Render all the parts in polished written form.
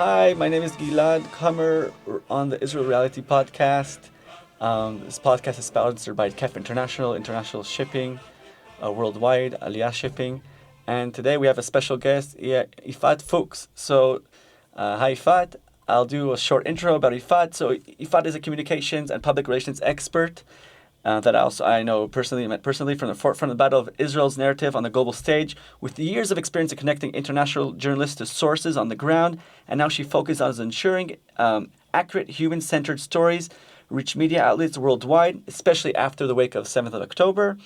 Hi, my name is Gilad Kammer on the Israel Reality Podcast. This podcast is sponsored by KEF International, international shipping worldwide, Aliyah Shipping. And today we have a special guest, Ifat Fuchs. Hi Ifat. I'll do a short intro about Ifat. So, Ifat is a communications and public relations expert that I know personally, met personally from the forefront of the battle of Israel's narrative on the global stage, with years of experience in connecting international journalists to sources on the ground, and now she focuses on ensuring accurate, human-centered stories reach media outlets worldwide, especially after the wake of 7th of October.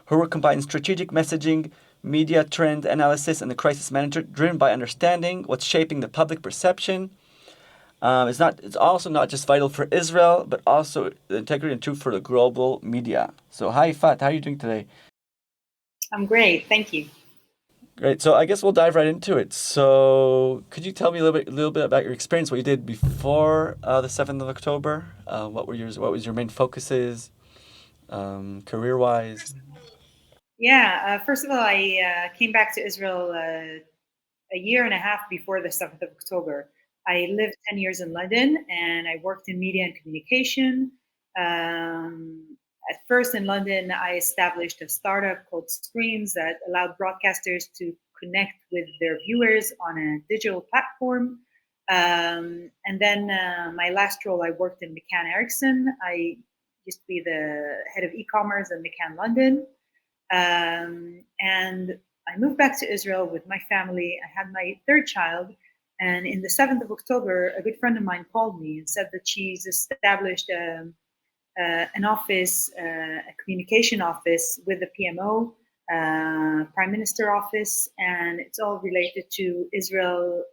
Her work combines strategic messaging, media trend analysis, and the crisis management driven by understanding what's shaping the public perception. It's also not just vital for Israel, but also the integrity and truth for the global media. So, hi, Fat. How are you doing today? I'm great, thank you. Great. So, I guess we'll dive right into it. So, could you tell me a little bit about your experience, what you did before the 7th of October? What was your main focuses, career-wise? Yeah, first of all, I came back to Israel a year and a half before the 7th of October. I lived 10 years in London and I worked in media and communication. At first in London, I established a startup called Screens that allowed broadcasters to connect with their viewers on a digital platform. And then my last role, I worked in McCann Erickson. I used to be the head of e-commerce in McCann London. And I moved back to Israel with my family. I had my third child. And in the 7th of October, a good friend of mine called me and said that she's established an office, a communication office with the PMO, Prime Minister office, and it's all related to Israel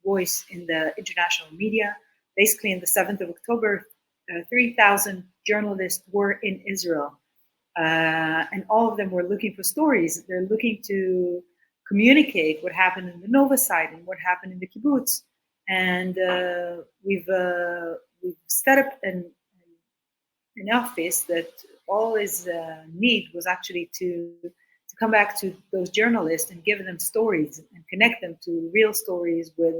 voice in the international media. Basically, in the 7th of October, 3,000 journalists were in Israel. And all of them were looking for stories. They're looking to communicate what happened in the Nova side and what happened in the kibbutz. And we've set up an office that all his need was actually to come back to those journalists and give them stories and connect them to real stories with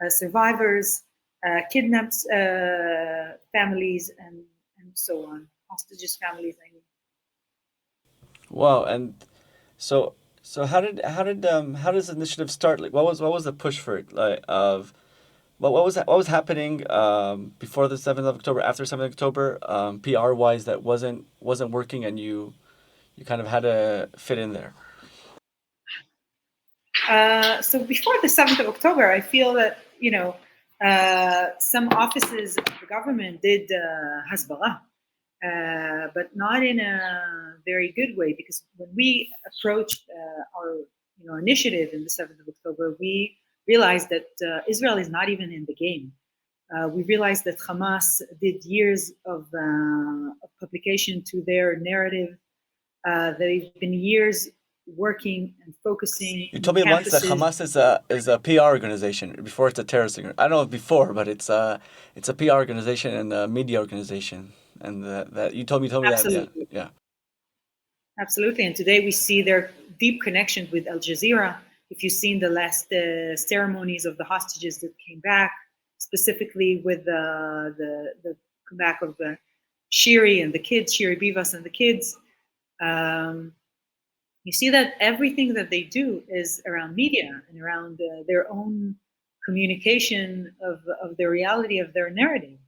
survivors, kidnapped families, and so on, hostages families. I mean. Wow. And so, how does the initiative start? Like, what was the push for it? Like, what was happening before the 7th of October, after 7th of October, PR wise, that wasn't working, and you kind of had to fit in there. So before the 7th of October, I feel that, some offices of the government did hasbara, but not in a very good way, because when we approached our initiative in the 7th of October, we realized that Israel is not even in the game. We realized that Hamas did years of publication to their narrative. They've been years working and focusing You in told me once that campuses. Hamas is a PR organization before it's a terrorist organization. I don't know if before, but it's a PR organization and a media organization, and that you told me that, yeah, Absolutely. yeah. Absolutely. And today we see their deep connection with Al Jazeera. If you've seen the last ceremonies of the hostages that came back, specifically with the comeback of Shiri and the kids, Shiri Bivas and the kids, um, you see that everything that they do is around media and around their own communication of the reality of their narrative.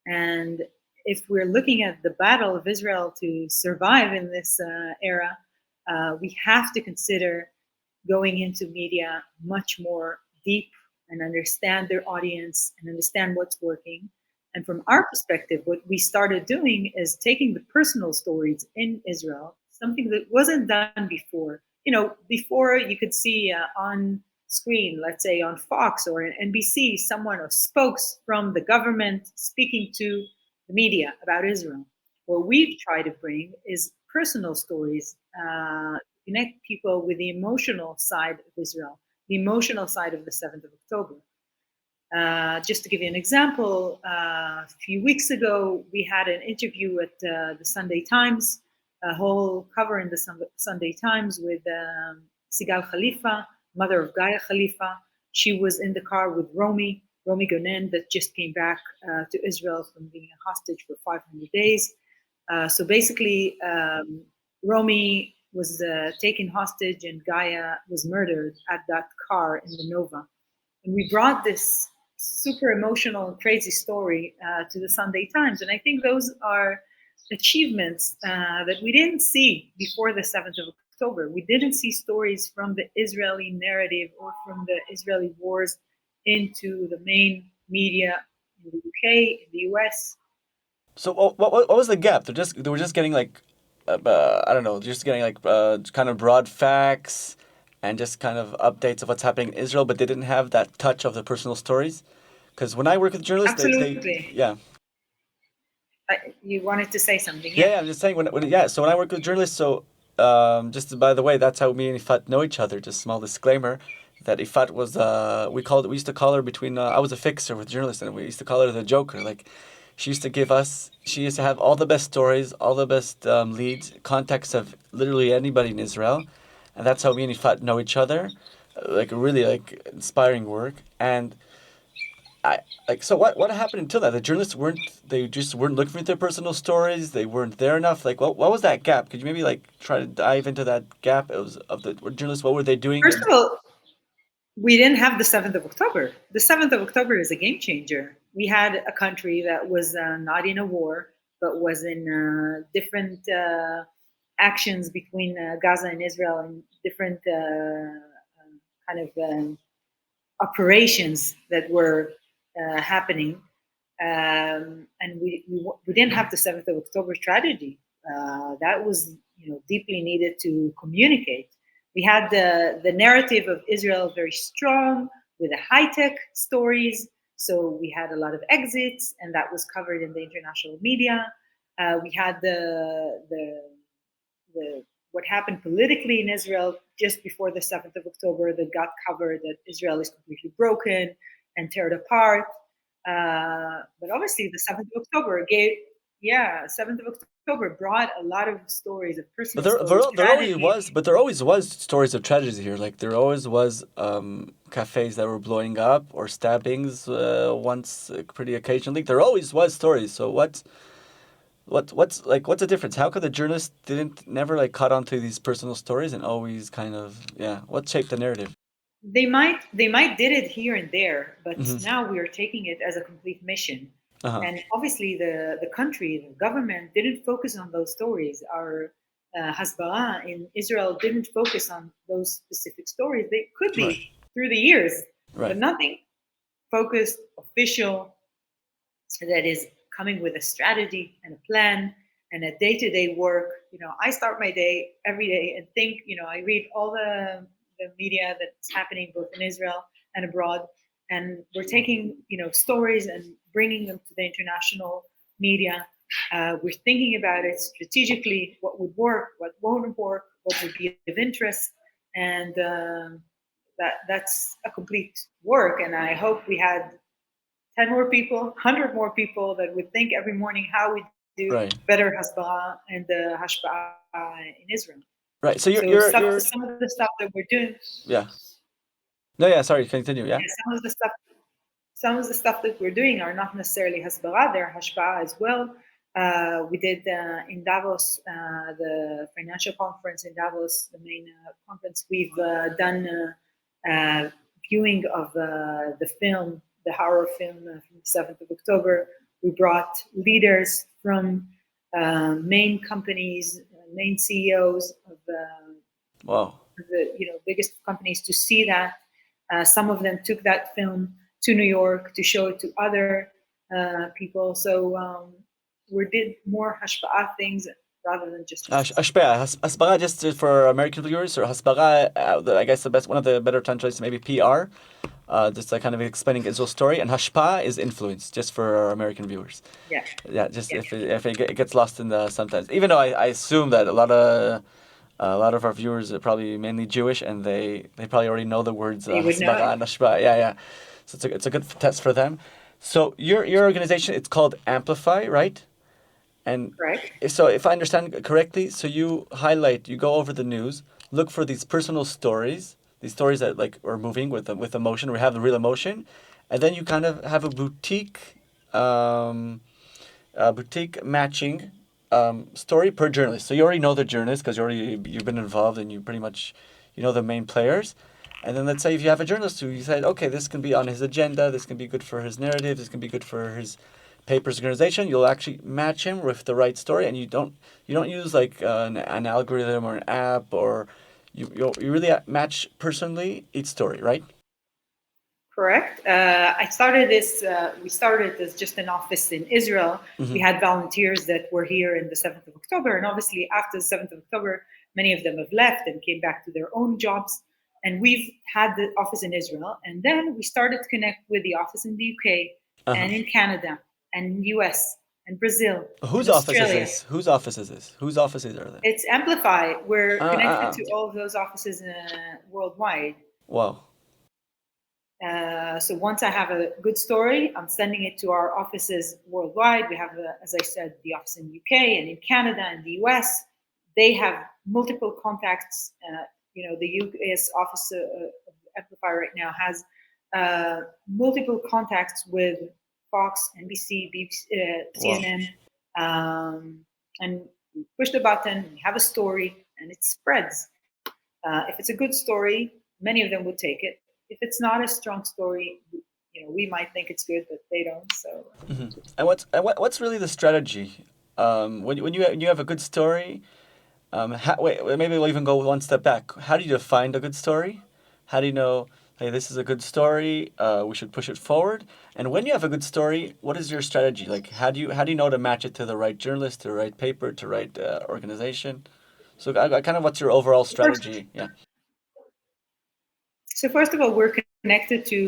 And if we're looking at the battle of Israel to survive in this era, we have to consider going into media much more deep and understand their audience and understand what's working. And from our perspective, what we started doing is taking the personal stories in Israel, something that wasn't done before. Before you could see on screen, let's say on Fox or in NBC, someone or spokes from the government speaking to the media about Israel. What we try to bring is personal stories, connect people with the emotional side of Israel, the emotional side of the 7th of October. Just to give you an example, a few weeks ago, we had an interview at the Sunday Times, a whole cover in the Sunday Times with Sigal Khalifa, mother of Gaia Khalifa. She was in the car with Romy Gonen, that just came back to Israel from being a hostage for 500 days. So basically, Romy was taken hostage and Gaia was murdered at that car in the Nova. And we brought this super emotional and crazy story to the Sunday Times. And I think those are achievements that we didn't see before the 7th of October. We didn't see stories from the Israeli narrative or from the Israeli wars into the main media in the UK, in the US. So what was the gap? They were just getting like I don't know, just getting like kind of broad facts and just kind of updates of what's happening in Israel, but they didn't have that touch of the personal stories. Because when I work with journalists, they Absolutely. yeah. You wanted to say something, Yeah, yeah? yeah, I'm just saying yeah. So when I work with journalists, so just by the way, that's how me and Ifat know each other. Just small disclaimer, that Ifat was we used to call her between I was a fixer with journalists, and we used to call her the Joker. Like she used to have all the best stories, all the best leads, contacts of literally anybody in Israel, and that's how me and Ifat know each other. Like really like inspiring work. And I like so what happened until that? The journalists weren't looking for their personal stories. They weren't there enough. Like what was that gap? Could you maybe like try to dive into that gap? It was of the journalists. What were they doing? First of all, we didn't have the 7th of October. The 7th of October is a game changer. We had a country that was not in a war, but was in different actions between Gaza and Israel, and different kind of operations that were happening. And we didn't have the 7th of October tragedy. That was deeply needed to communicate. We had the narrative of Israel very strong with the high tech stories. So we had a lot of exits, and that was covered in the international media. We had the what happened politically in Israel just before the 7th of October that got covered, that Israel is completely broken and teared apart. But obviously, the 7th of October yeah, 7th of October brought a lot of stories, of But personal stories, tragedy. there always was stories of tragedies here. Like there always was cafes that were blowing up or stabbings once pretty occasionally. There always was stories. So what's the difference? How come the journalists didn't never like caught on to these personal stories and always kind of yeah? What shaped the narrative? They might did it here and there, but Mm-hmm. now we are taking it as a complete mission. Uh huh. And obviously, the country, the government didn't focus on those stories. Our Hasbara in Israel didn't focus on those specific stories. They could Right. be through the years, but Right. nothing focused, official, that is coming with a strategy and a plan and a day-to-day work. I start my day every day and think, I read all the media that's happening both in Israel and abroad, and we're taking stories and bringing them to the international media. We're thinking about it strategically, what would work, what won't work, what would be of interest, and that's a complete work. And I hope we had 10 more people, 100 more people that would think every morning how we do Right. better hasbara and the hashpa'ah in Israel. Right. So So you're some of the stuff that we're doing, yeah. No, yeah. Sorry. Continue. Yeah. yeah, some of the stuff that we're doing are not necessarily hasbara; they're hashpa'ah as well. We did in Davos, the financial conference in Davos, the main conference. We've done viewing of the film, the horror film from the 7th of October. We brought leaders from main companies, main CEOs of Wow. the biggest companies to see that. Some of them took that film to New York to show it to other people. So we did more hashpa'ah things rather than just hasbara. Ashbea, Hasbara, just for American viewers, or Hasbara, I guess the best one of the better translations maybe PR, just kind of explaining Israel's story, and Hashpa is influence, just for our American viewers. Yeah, Yeah, just yeah. if it gets lost in the sometimes, even though I assume that a lot of our viewers are probably mainly Jewish, and they probably already know the words They would know Hasbara it. and Hashpa. Yeah, yeah. So it's a good test for them. So your organization, it's called Amplify, right? And Correct. so, if I understand correctly, so you go over the news, look for these personal stories these stories that like are moving with emotion, or have the real emotion, and then you kind of have um, a boutique matching story per journalist. So you already know the journalist because you've been involved and you pretty much you know the main players. And then let's say if you have a journalist who you said, okay, this can be on his agenda, this can be good for his narrative, this can be good for his paper's organization. You'll actually match him with the right story, and you don't use like an algorithm or an app, or you really match personally each story, right? Correct. I started this. We started as just an office in Israel. We Mm-hmm. had volunteers that were here in the 7th of October, and obviously after the 7th of October, many of them have left and came back to their own jobs. And we've had the office in Israel, and then we started to connect with the office in the UK Uh-huh. and in Canada and in US and Brazil and Whose office is Australia. this? Whose office is this? Whose offices are they? It's Amplify. We're connected Uh, to all of those offices worldwide. wow. So once I have a good story, I'm sending it to our offices worldwide. We have, as I said, the office in the UK and in Canada and the US. They have multiple contacts. The US office of Amplify right now has multiple contacts with Fox, NBC, BBC, Wow. CNN, and we push the button. We have a story, and it spreads. If it's a good story, many of them would take it. If it's not a strong story, we might think it's good, but they don't. So Hmm. And what's really the strategy? When you have a good story, maybe we'll even go one step back. How do you define a good story? How do you know, hey, this is a good story? We should push it forward. And when you have a good story, what is your strategy? Like, how do you know to match it to the right journalist, to the right paper, to the right organization? So, kind of, what's your overall first, strategy? Yeah. so first of all, we're connected to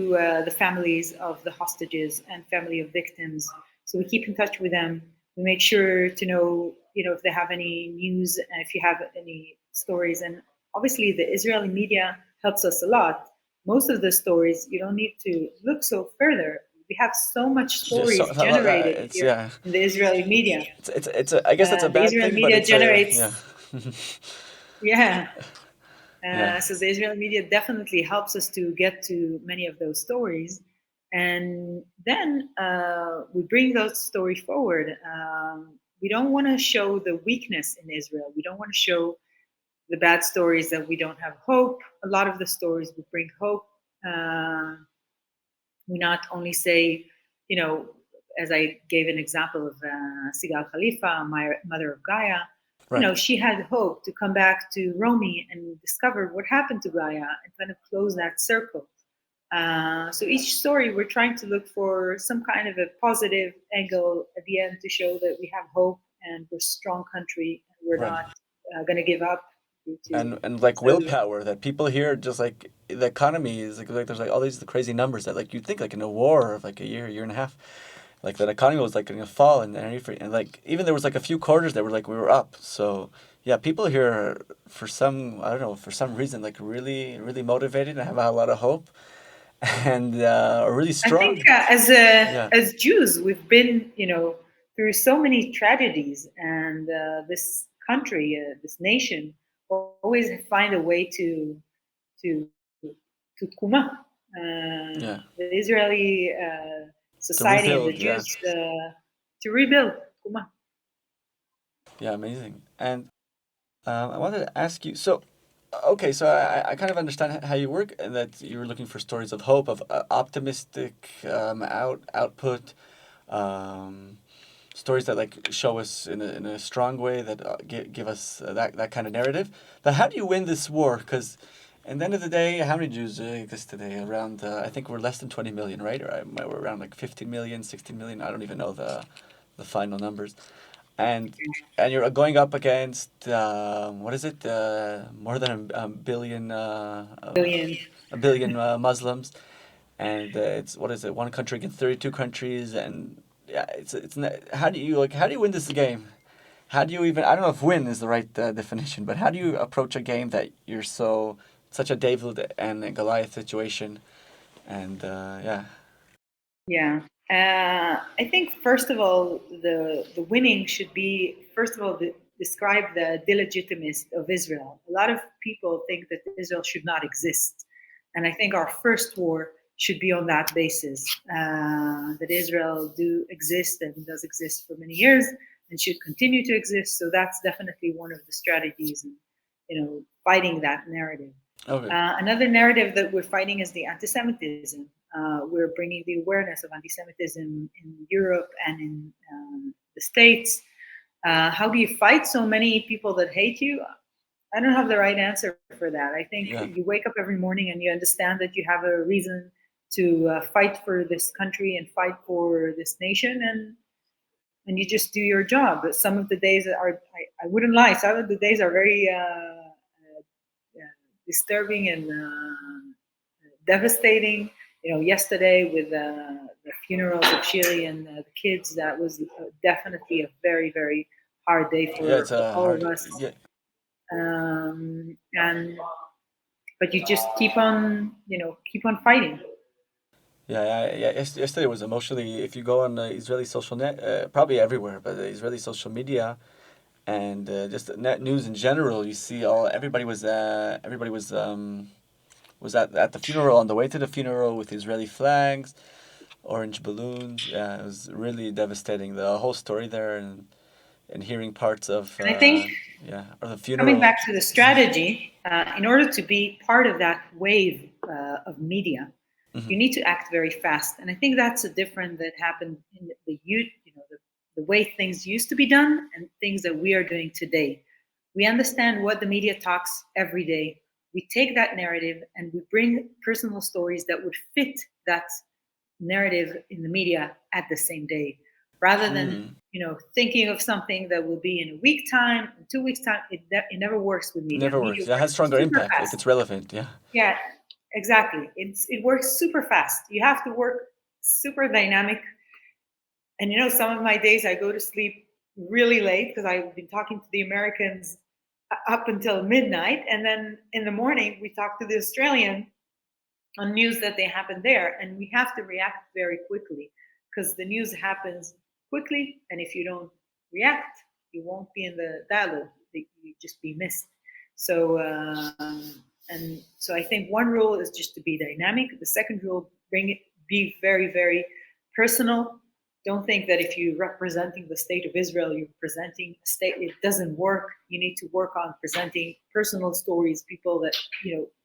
the families of the hostages and family of victims. So we keep in touch with them. We make sure to know, if they have any news and if you have any stories. And obviously, the Israeli media helps us a lot. Most of the stories, you don't need to look so further. We have so much Just so stories generated it's here yeah. in the Israeli media. I guess that's a The bad Israeli thing, but media it's a generates, yeah. yeah. Yeah. So the Israeli media definitely helps us to get to many of those stories, and then we bring those stories forward. We don't want to show the weakness in Israel. We don't want to show the bad stories that we don't have hope. A lot of the stories we bring hope. Uh, we not only say, you know, as I gave an example of Sigal Khalifa, my mother of Gaia, Right. she had hope to come back to Romi and discover what happened to Gaia and kind of close that circle. So each story, we're trying to look for some kind of a positive angle at the end to show that we have hope and we're a strong country and we're Right. not going to give up due to. And like So willpower that people here, just like the economy is like there's like all these crazy numbers that like you think like in a war of like a year and a half, like that economy was like going to fall, and like even there was like a few quarters that were like we were up. So yeah, people here are, for some, I don't know, for some reason, like really really motivated and have a lot of hope and are really I think strong. Yeah. as Jews, we've been, through so many tragedies, and this country, this nation, always find a way to to tkuma. Yeah. The Israeli To society and the rebuild. Yeah. Jews to rebuild tkuma. Yeah. Amazing. And I wanted to ask you. So, okay, so I kind of understand how you work, and that you're looking for stories of hope, of optimistic output, um, stories that like show us in a strong way, that give us that kind of narrative. But how do you win this war? Because at the end of the day, how many Jews exist today? Around, I think we're less than 20 million, right? Or we're around like 15 million, 16 million. I don't even know the final numbers. And you're going up against what is it? More than Billion. a billion Muslims, and it's, what is it? One country against 32 countries, and yeah, how do you win this game? How do you even, I don't know if win is the right definition, but how do you approach a game that you're such a David and a Goliath situation, and yeah. Yeah. I think first of all, the winning should be first of all describe the delegitimist of Israel. A lot of people think that Israel should not exist. And I think our first war should be on that basis, that Israel do exist and does exist for many years and should continue to exist. So that's definitely one of the strategies in, fighting that narrative. Okay. Another narrative that we're fighting is the anti-Semitism. We're bringing the awareness of anti-Semitism in Europe and in the States. How do you fight so many people that hate you? I don't have the right answer for that. I think Yeah. you wake up every morning and you understand that you have a reason to fight for this country and fight for this nation, and you just do your job. But some of the days are, I wouldn't lie, some of the days are very disturbing and devastating. Yesterday with the funerals of Shiri and the kids, that was definitely a very, very hard day Yeah, it's for a all of hard. us. Yeah, And but you just keep on fighting. yeah. Yesterday was emotionally. If you go on Israeli social net, probably everywhere, but Israeli social media and just net news in general, you see everybody was at the funeral, on the way to the funeral with Israeli flags, orange balloons. Yeah, it was really devastating. The whole story there, and hearing parts of And I think, yeah, or the coming funeral. back to the strategy, in order to be part of that wave of media, Hmm. you need to act very fast. And I think that's a difference that happened in the youth, the way things used to be done and things that we are doing today. We understand what the media talks every day. We take that narrative and we bring personal stories that would fit that narrative in the media at the same day, rather than Mm. thinking of something that will be in a week time, in 2 weeks time. It never works with media. Never Media works. Yeah, it has works stronger super impact if fast. it's relevant. Yeah. Yeah, exactly. It works super fast. You have to work super dynamic. And some of my days I go to sleep really late because I've been talking to the Americans up until midnight, and then in the morning we talk to the Australian on news that they happen there, and we have to react very quickly because the news happens quickly, and if you don't react, you won't be in the dialogue. You just be missed. So and so I think one rule is just to be dynamic. The second rule, be very, very personal. Don't think that if you're representing the state of Israel, you're presenting a state. It doesn't work. You need to work on presenting personal stories,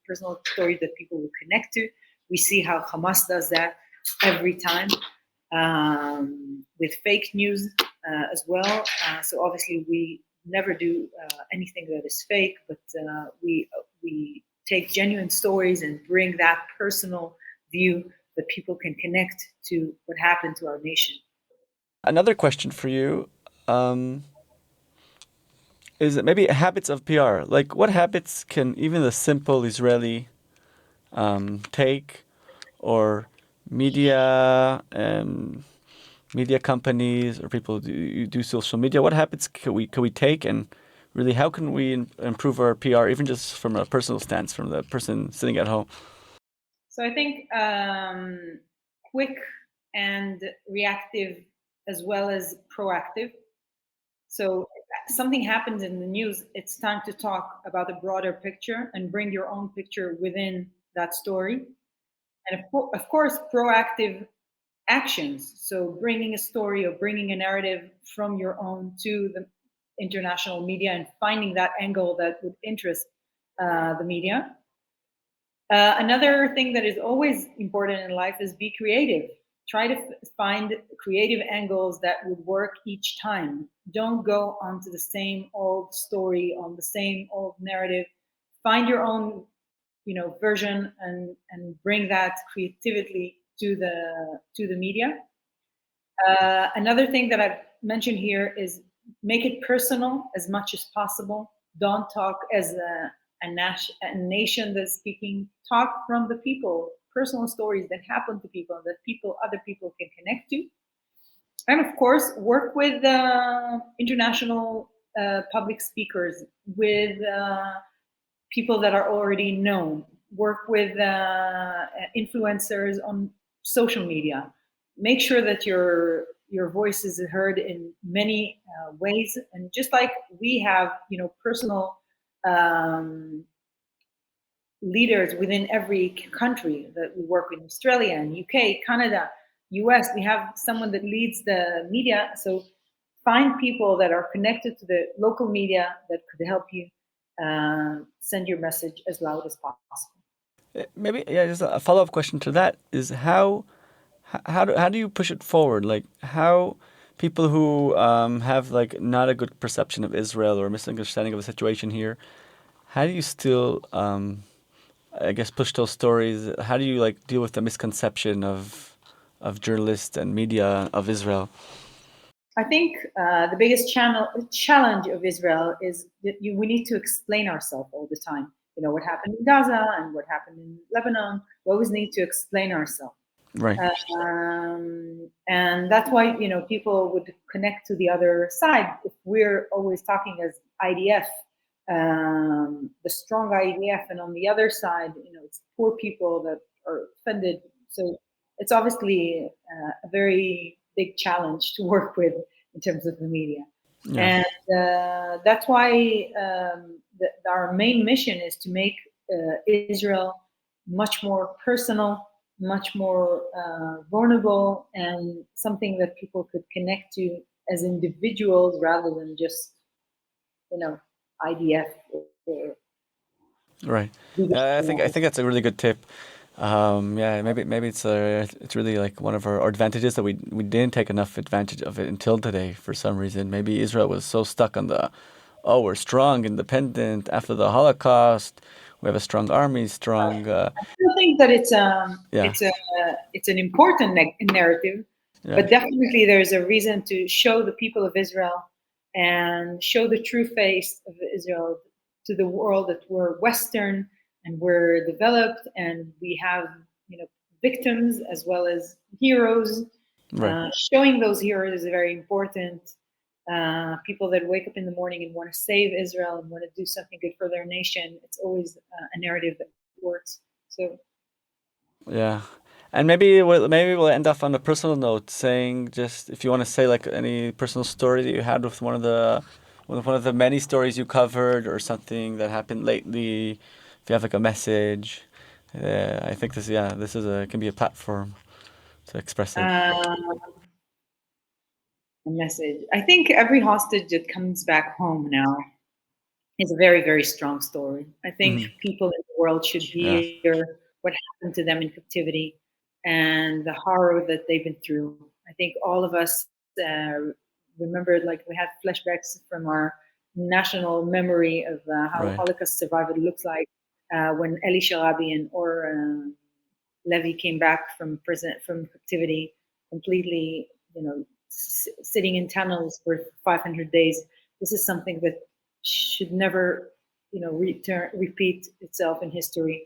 personal stories that people will connect to. We see how Hamas does that every time, with fake news as well. So obviously we never do anything that is fake, but we take genuine stories and bring that personal view that people can connect to what happened to our nation. Another question for you is it maybe habits of PR. Like, what habits can even the simple Israeli take, or media media companies or people who do social media? What habits can we take, and really how can we improve our PR, even just from a personal stance, from the person sitting at home? So I think quick and reactive as well as proactive. So something happens in the news, it's time to talk about a broader picture and bring your own picture within that story. And of course, proactive actions. So bringing a story or bringing a narrative from your own to the international media and finding that angle that would interest the media. Another thing that is always important in life is be creative. Try to find creative angles that would work each time. Don't go onto the same old story, on the same old narrative. Find your own, version, and bring that creativity to the media. Another thing that I've mentioned here is make it personal as much as possible. Don't talk as a nation that's speaking. Talk from the people, personal stories that happen to people that other people can connect to. And of course, work with international public speakers, with people that are already known. Work with influencers on social media. Make sure that you're your voice is heard in many ways, and just like we have, personal um, leaders within every country that we work with, Australia and UK, Canada, US. We have someone that leads the media. So find people that are connected to the local media that could help you send your message as loud as possible. Maybe yeah, just a follow up question to that is how do you push it forward? Like how people who have like not a good perception of Israel or misunderstanding of the situation here, how do you still I guess push those stories? How do you like deal with the misconception of journalists and media of Israel? I think the biggest challenge of Israel is that we need to explain ourselves all the time. What happened in Gaza and what happened in Lebanon. We always need to explain ourselves. Right. And that's why people would connect to the other side. If we're always talking as IDF, the strong IDF, and on the other side, it's poor people that are offended. So it's obviously a very big challenge to work with in terms of the media. Yeah. And that's why our main mission is to make Israel much more personal, much more vulnerable, and something that people could connect to as individuals rather than just, IDF or Right. legal I think that's a really good tip. Yeah, maybe it's really like one of our advantages that we didn't take enough advantage of it until today for some reason. Maybe Israel was so stuck on the, oh, we're strong, independent after the Holocaust. We have a strong army, strong. I still think that Yeah. it's an important narrative, Yeah. but definitely there's a reason to show the people of Israel and show the true face of Israel to the world, that we're Western and we're developed and we have victims as well as heroes. Right. Showing those heroes is very important. People that wake up in the morning and want to save Israel and want to do something good for their nation. It's always a narrative that works. So Yeah. And maybe we'll end off on a personal note, saying just if you want to say like any personal story that you had with one of the many stories you covered or something that happened lately. If you have like a message, I think this is a can be a platform to express it. uh, a message. I think every hostage that comes back home now is a very, very strong story. I think Hmm. people in the world should Yeah. hear what happened to them in captivity and the horror that they've been through. I think all of us remembered, like we had flashbacks from our national memory of how Right. Holocaust survival looks like when Eli Sharabi and Or Levy came back from prison, from captivity, completely, sitting in tunnels for 500 days. This is something that should never, repeat itself in history.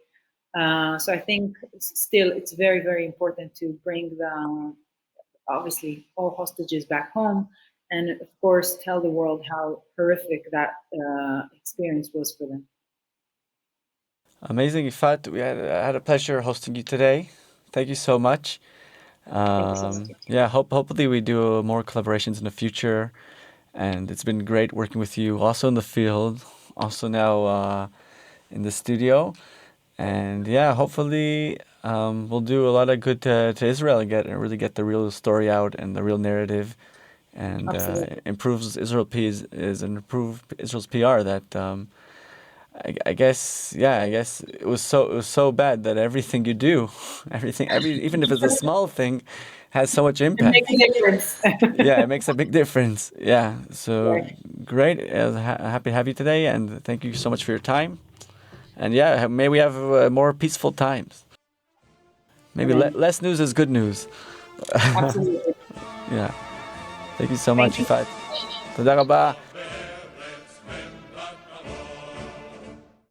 So I think still it's very, very important to bring the obviously all hostages back home, and of course tell the world how horrific that experience was for them. Amazing, Ifat. I had a pleasure hosting you today. Thank you so much. Thank you so much. Yeah, hopefully we do more collaborations in the future. And it's been great working with you, also in the field, also now in the studio. And yeah, hopefully we'll do a lot of good to Israel and really get the real story out and the real narrative, and Absolutely. improves is and improve Israel's PR. That I guess yeah, I guess it was so bad that everything you do, even if it's a small thing, has so much It makes impact. a difference. Yeah, it makes a big difference. Yeah, so Right. great. Happy to have you today, and thank you so much for your time. And yeah, may we have more peaceful times. Maybe Amen. less news is good news. Absolutely. Yeah. Thank you so Thank much, you. Ifat. תודה רבה.